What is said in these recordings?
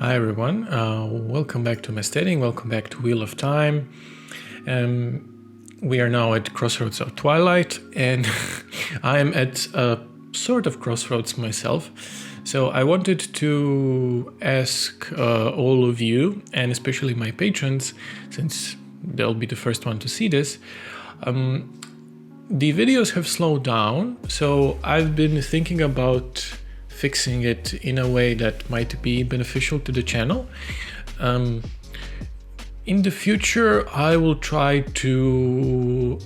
Hi everyone, welcome back to my studying, welcome back to Wheel of Time. We are now at Crossroads of Twilight, and I am at a sort of crossroads myself. So I wanted to ask all of you, and especially my patrons, since they'll be the first one to see this, the videos have slowed down, so I've been thinking about fixing it in a way that might be beneficial to the channel. In the future, I will try to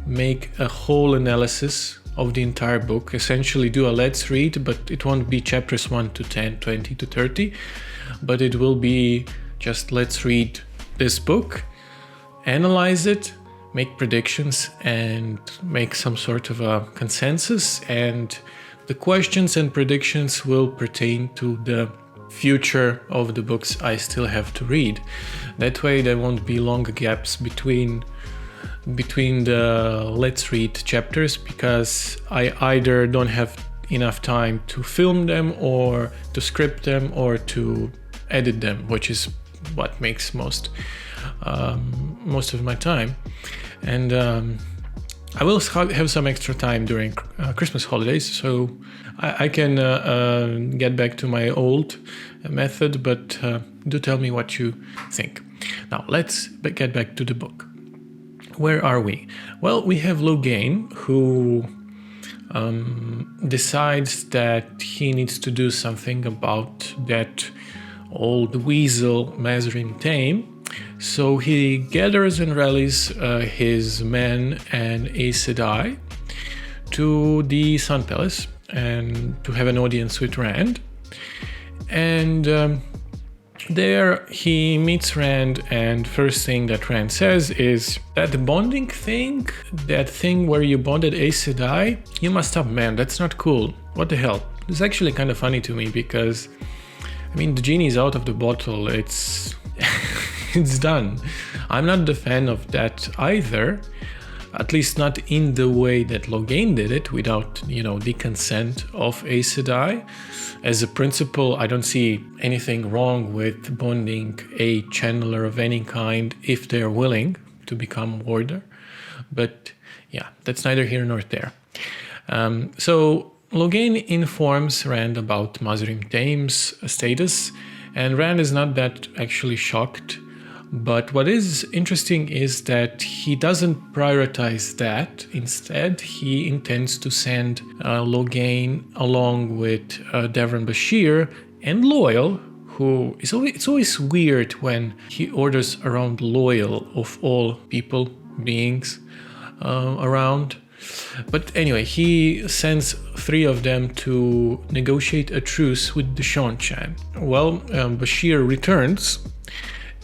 make a whole analysis of the entire book, essentially do a let's read, but it won't be chapters 1 to 10, 20 to 30, but it will be just let's read this book, analyze it, make predictions, and make some sort of a consensus. And the questions and predictions will pertain to the future of the books I still have to read. That way there won't be long gaps between the let's read chapters, because I either don't have enough time to film them or to script them or to edit them, which is what makes most of my time. And I will have some extra time during Christmas holidays, so I can get back to my old method, but do tell me what you think. Now let's get back to the book. Where are we? Well, we have Logain, who decides that he needs to do something about that old weasel Mazarin Tame. So he gathers and rallies his men and Aes Sedai to the Sun Palace and to have an audience with Rand. And there he meets Rand, and first thing that Rand says is that bonding thing, that thing where you bonded Aes Sedai, you must stop, man, that's not cool. What the hell? It's actually kind of funny to me because, I mean, the genie's out of the bottle, it's done. I'm not the fan of that either, at least not in the way that Logain did it, without, the consent of Aes Sedai. As a principle, I don't see anything wrong with bonding a channeler of any kind if they're willing to become warder. But yeah, that's neither here nor there. So Logain informs Rand about Mazarin Tame's status, and Rand is not that actually shocked. But what is interesting is that he doesn't prioritize that. Instead, he intends to send Logain along with Davron Bashir and Loyal, who is it's always weird when he orders around Loyal of all people, beings around. But anyway, he sends 3 of them to negotiate a truce with the Seanchan. Well, Bashir returns.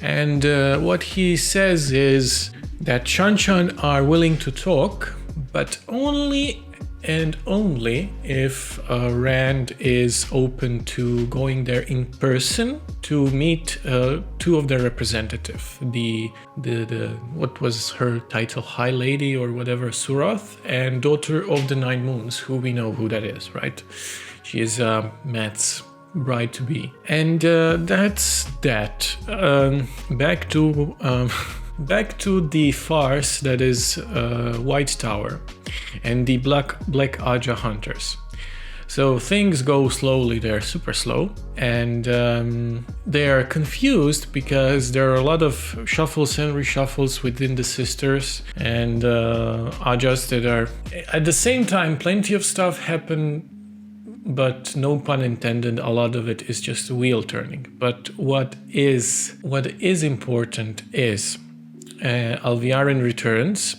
And what he says is that Seanchan are willing to talk, but only and only if Rand is open to going there in person to meet 2 of their representatives. The what was her title, High Lady or whatever, Surath, and Daughter of the Nine Moons, who we know who that is, right? She is Matt's bride to be. And that's that. Back to the farce that is White Tower and the Black Aja hunters. So things go slowly, they're super slow, and they are confused because there are a lot of shuffles and reshuffles within the sisters and Ajas that are at the same time. Plenty of stuff happen, but no pun intended, a lot of it is just a wheel turning. But what is important is Alviarin returns,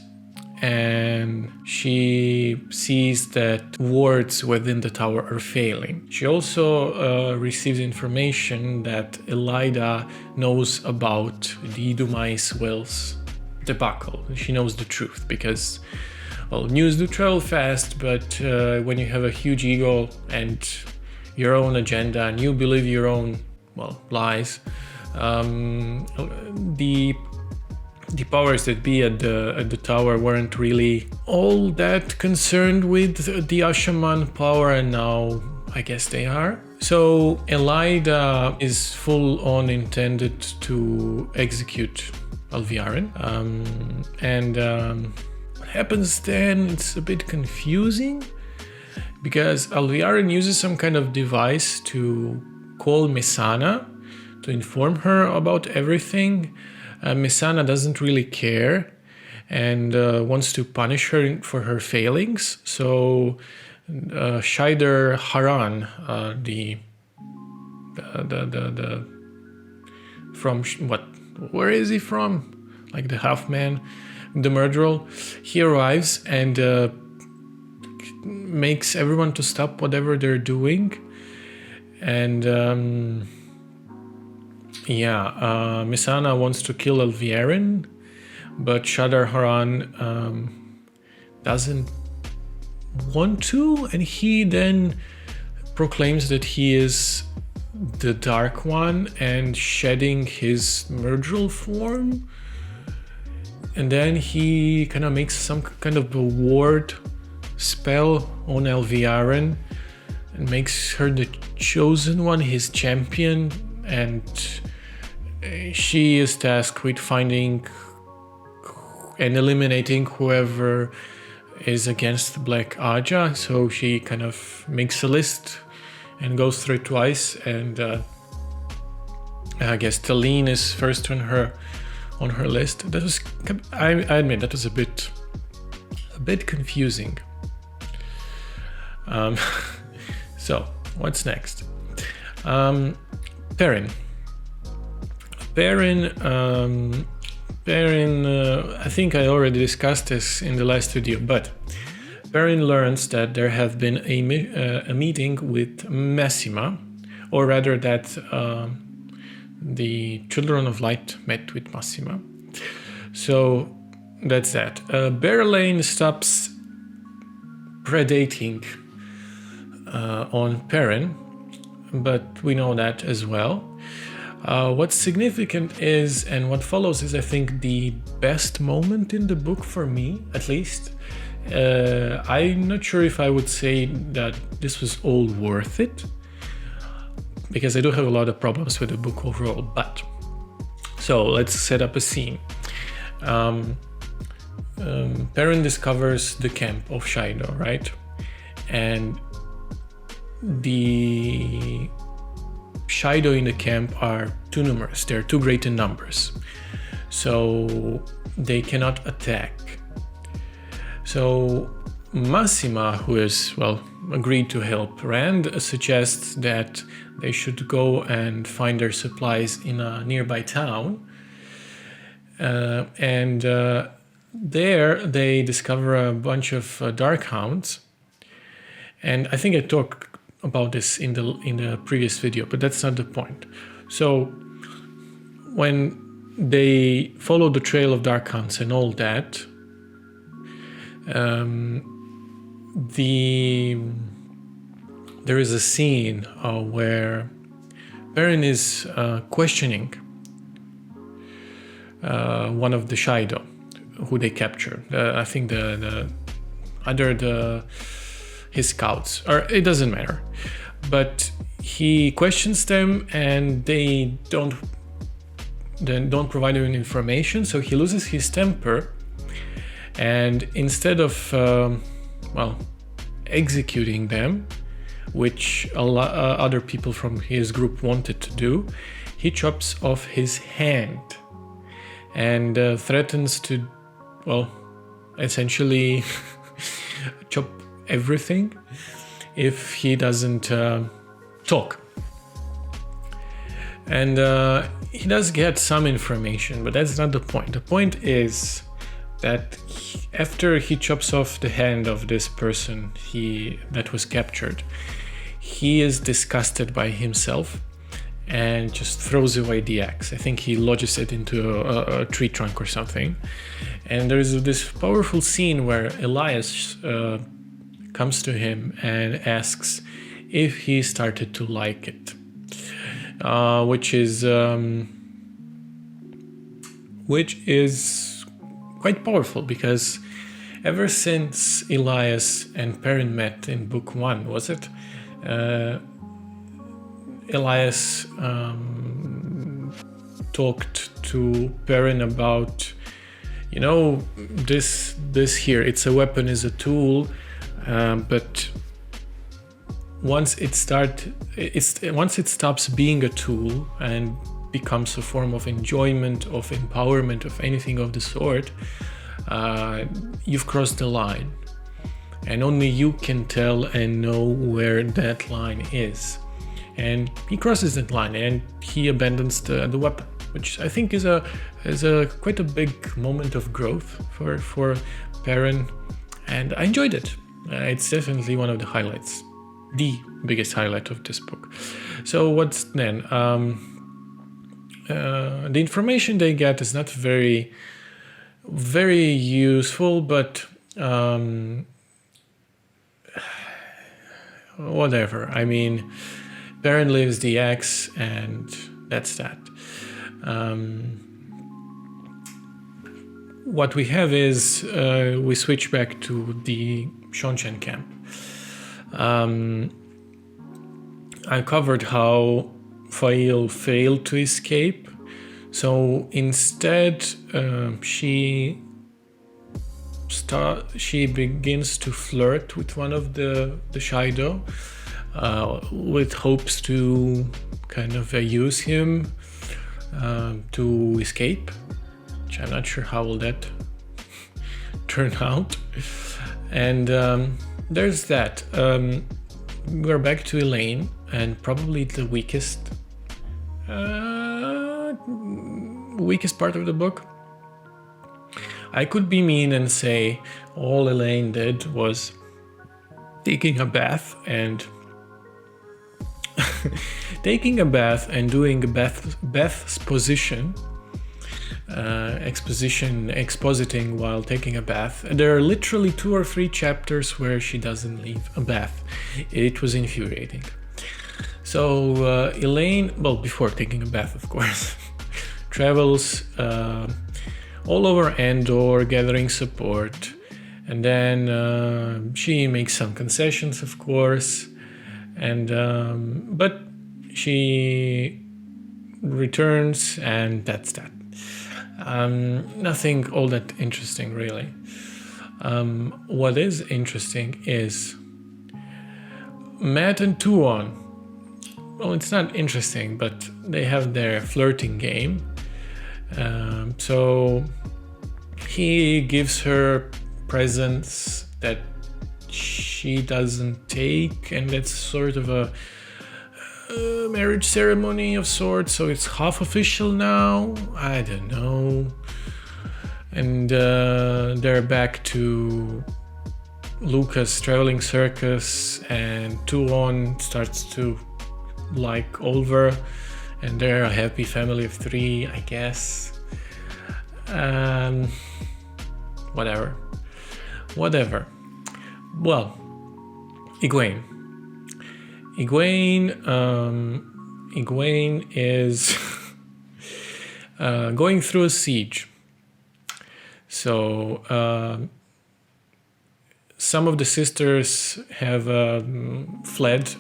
and she sees that wards within the tower are failing. She also receives information that Elida knows about the Dumais Wells debacle. She knows the truth because, well, news do travel fast, but when you have a huge ego and your own agenda and you believe your own, lies, the powers that be at the tower weren't really all that concerned with the Ashaman power, and now I guess they are. So Elida is full on intended to execute Alviarin. What happens then, it's a bit confusing, because Alviarin uses some kind of device to call Messana to inform her about everything. Messana doesn't really care and wants to punish her for her failings. So Shaider Haran, the from where is he from? Like the half man, the murderer. He arrives and makes everyone to stop whatever they're doing, and Messana wants to kill Alviarin, but Shadar Haran doesn't want to, and he then proclaims that he is the Dark One and shedding his murderal form, and then he kind of makes some kind of a ward spell on Alviarin and makes her the chosen one, his champion, and she is tasked with finding and eliminating whoever is against Black Aja. So she kind of makes a list and goes through it twice, and I guess Talene is first on her list. That was, I admit, that was a bit confusing. So what's next? Perrin, I think I already discussed this in the last video, but Perrin learns that there have been a meeting with Massima, or rather that the Children of Light met with Massima. So that's that. Berlane stops predating on Perrin, but we know that as well. What's significant is, and what follows is, I think, the best moment in the book for me, at least. I'm not sure if I would say that this was all worth it, because I do have a lot of problems with the book overall, but so let's set up a scene. Perrin discovers the camp of Shaido, right? And the Shaido in the camp are too numerous, they're too great in numbers, so they cannot attack. So Massima, who is, well, agreed to help Rand, suggests that they should go and find their supplies in a nearby town, and there they discover a bunch of Darkhounds. And I think I talked about this in the previous video, but that's not the point. So when they follow the trail of Darkhounds and all that, there is a scene where Perrin is questioning one of the Shaido who they captured. I think his scouts, or it doesn't matter, but he questions them and they don't provide him information, so he loses his temper, and instead of executing them, which other people from his group wanted to do, he chops off his hand and threatens to, essentially chop everything if he doesn't talk. And he does get some information, but that's not the point. The point is that after he chops off the hand of this person that was captured, he is disgusted by himself and just throws away the axe. I think he lodges it into a tree trunk or something. And there's this powerful scene where Elias comes to him and asks if he started to like it, which is quite powerful, because ever since Elias and Perrin met in book 1, was it? Elias talked to Perrin about, this here, it's a weapon, is a tool, but once it stops being a tool and becomes a form of enjoyment, of empowerment, of anything of the sort, you've crossed the line, and only you can tell and know where that line is. And he crosses that line and he abandons the weapon, which I think is quite a big moment of growth for Perrin, and I enjoyed it. It's definitely one of the highlights, the biggest highlight of this book. So what's then? The information they get is not very, very useful, but whatever. I mean, Perrin lives the X, and that's that. What we have is we switch back to the Shonshan camp. I covered how Fail failed to escape, so instead she begins to flirt with one of the Shido, with hopes to kind of use him to escape, which I'm not sure how will that turn out. And there's that. We're back to Elaine, and probably the weakest part of the book. I could be mean and say all Elaine did was taking a bath and doing expositing while taking a bath. There are literally 2 or 3 chapters where she doesn't leave a bath. It was infuriating. So Elaine, well, before taking a bath, of course, travels all over Andor, gathering support, and then she makes some concessions, of course, and but she returns, and that's that. Nothing all that interesting, really. What is interesting is Matt and Tuon. Well, it's not interesting, but they have their flirting game. So he gives her presents that she doesn't take, and that's sort of a marriage ceremony of sorts, so it's half official now. I don't know. And they're back to Lucas' traveling circus, and Tuon starts to like Oliver, and they're a happy family of 3, I guess. Whatever. Well, Egwene is going through a siege. So some of the sisters have fled,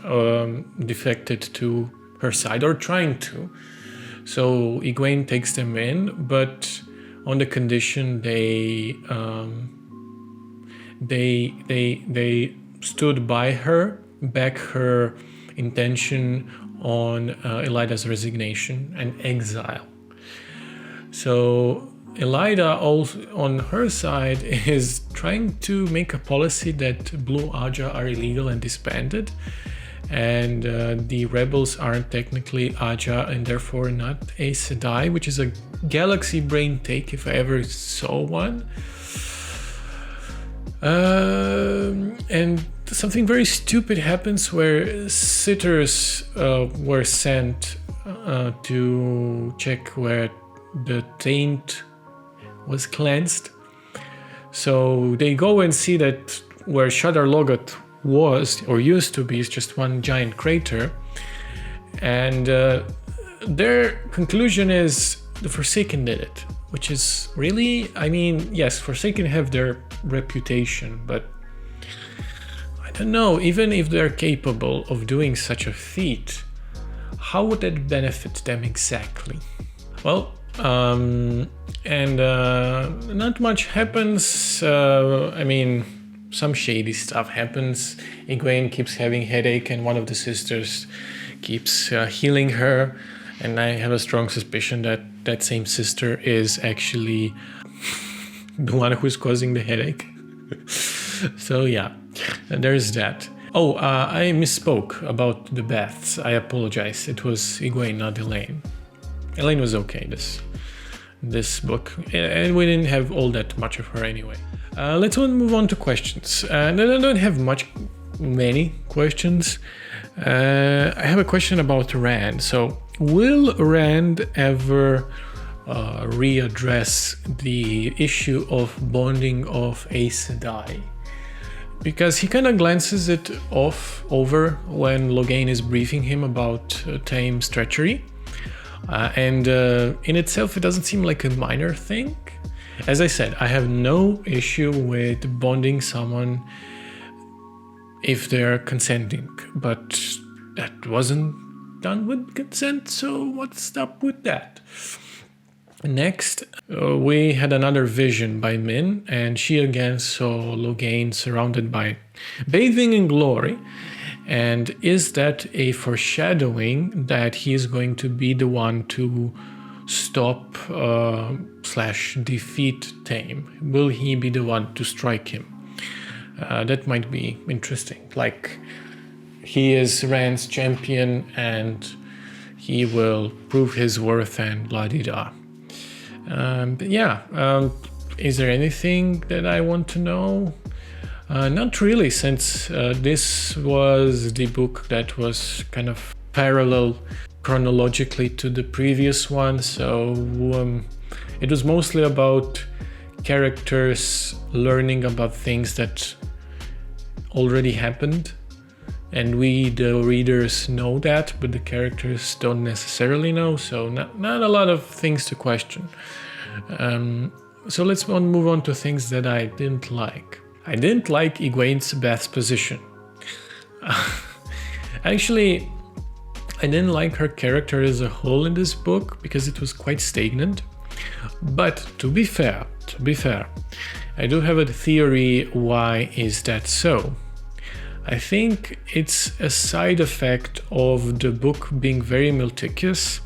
defected to her side, or trying to. So Egwene takes them in, but on the condition they stood by her, back her intention on Elida's resignation and exile. So Elida, also on her side, is trying to make a policy that Blue Aja are illegal and disbanded, and the rebels aren't technically Aja and therefore not Aes Sedai, which is a galaxy brain take if I ever saw one. And something very stupid happens where sitters were sent to check where the taint was cleansed. So they go and see that where Shadar Logoth was, or used to be, is just one giant crater. And their conclusion is the Forsaken did it, which is really, I mean, yes, Forsaken have their reputation, but I don't know, even if they're capable of doing such a feat, how would that benefit them exactly? Well, not much happens. I mean, some shady stuff happens. Egwene keeps having headache, and one of the sisters keeps healing her. And I have a strong suspicion that that same sister is actually the one who's causing the headache. So yeah, there's that. Oh, I misspoke about the baths. I apologize. It was Egwene, not Elaine. Elaine was okay this book, and we didn't have all that much of her anyway. Let's move on to questions. And I don't have many questions. I have a question about Rand. So, will Rand ever readdress the issue of bonding of Aes Sedai? Because he kind of glances it over when Logain is briefing him about Tame's treachery. And in itself, it doesn't seem like a minor thing. As I said, I have no issue with bonding someone if they're consenting, but that wasn't done with consent, so what's up with that? Next, we had another vision by Min, and she again saw Logain surrounded by bathing in glory. And is that a foreshadowing that he is going to be the one to stop / defeat Tame? Will he be the one to strike him? That might be interesting. Like, he is Rand's champion and he will prove his worth and blah-de-da. Is there anything that I want to know? Not really, since this was the book that was kind of parallel chronologically to the previous one, so it was mostly about characters learning about things that already happened, and we, the readers, know that, but the characters don't necessarily know, so not a lot of things to question. So let's move on to things that I didn't like. I didn't like Egwene's bath position. Actually, I didn't like her character as a whole in this book because it was quite stagnant. But to be fair, I do have a theory why is that so. I think it's a side effect of the book being very meticulous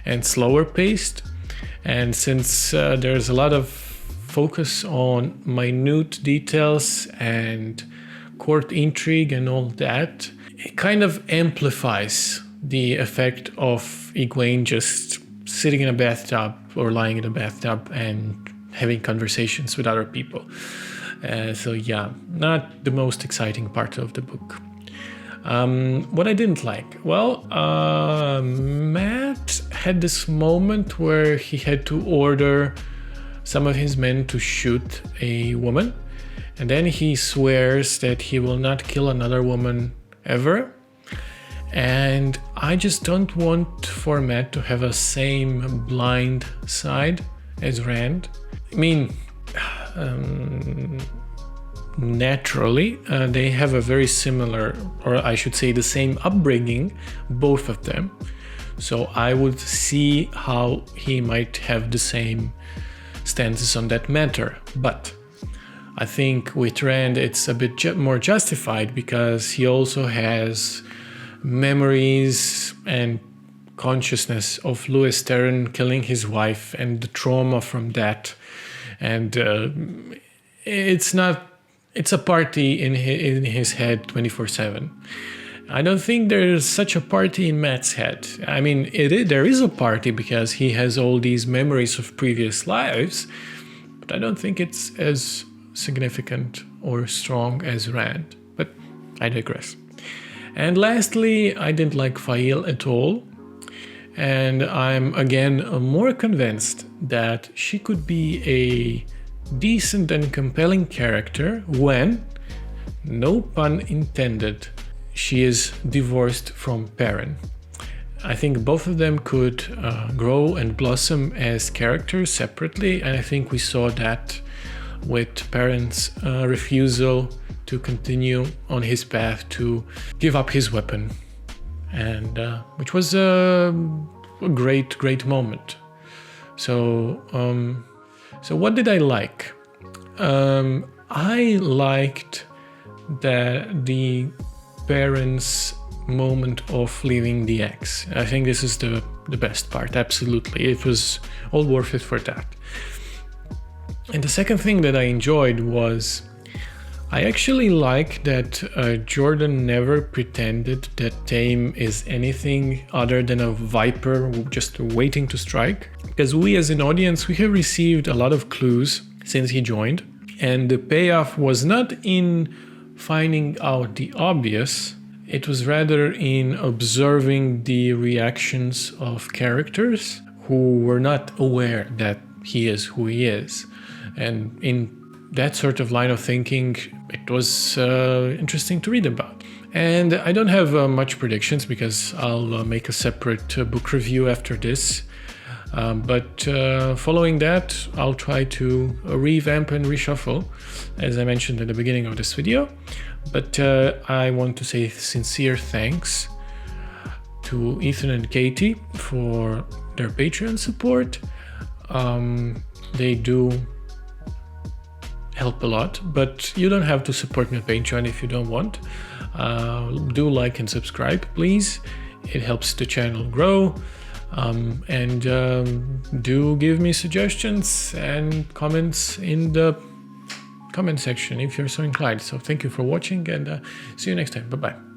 and slower paced. And since there's a lot of focus on minute details and court intrigue and all that, it kind of amplifies the effect of Egwene just sitting in a bathtub or lying in a bathtub and having conversations with other people. So yeah, not the most exciting part of the book. What I didn't like, well, Matt had this moment where he had to order some of his men to shoot a woman, and then he swears that he will not kill another woman ever. And I just don't want for Matt to have a same blind side as Rand. I mean, naturally, they have a very similar, or I should say the same upbringing, both of them. So I would see how he might have the same stances on that matter. But I think with Rand it's a bit more justified because he also has memories and consciousness of Louis Theron killing his wife and the trauma from that. And it's a party in his head 24/7. I don't think there's such a party in Matt's head. I mean, there is a party because he has all these memories of previous lives, but I don't think it's as significant or strong as Rand. But I digress. And lastly, I didn't like Fail at all. And I'm again more convinced that she could be a decent and compelling character when, no pun intended, she is divorced from Perrin. I think both of them could grow and blossom as characters separately, and I think we saw that with Perrin's refusal to continue on his path to give up his weapon and which was a great moment. So what did I like? I liked the parents' moment of leaving the ex. I think this is the best part. Absolutely, it was all worth it for that. And the second thing that I enjoyed was I actually like that Jordan never pretended that Tame is anything other than a viper just waiting to strike. Because we as an audience, we have received a lot of clues since he joined. And the payoff was not in finding out the obvious, it was rather in observing the reactions of characters who were not aware that he is who he is. And in that sort of line of thinking, it was interesting to read about. And I don't have much predictions because I'll make a separate book review after this. But following that, I'll try to revamp and reshuffle, as I mentioned at the beginning of this video. But I want to say sincere thanks to Ethan and Katie for their Patreon support. They do help a lot, but you don't have to support me on Patreon if you don't want. Do like and subscribe, please. It helps the channel grow. And do give me suggestions and comments in the comment section if you're so inclined. So thank you for watching, and see you next time. Bye-bye.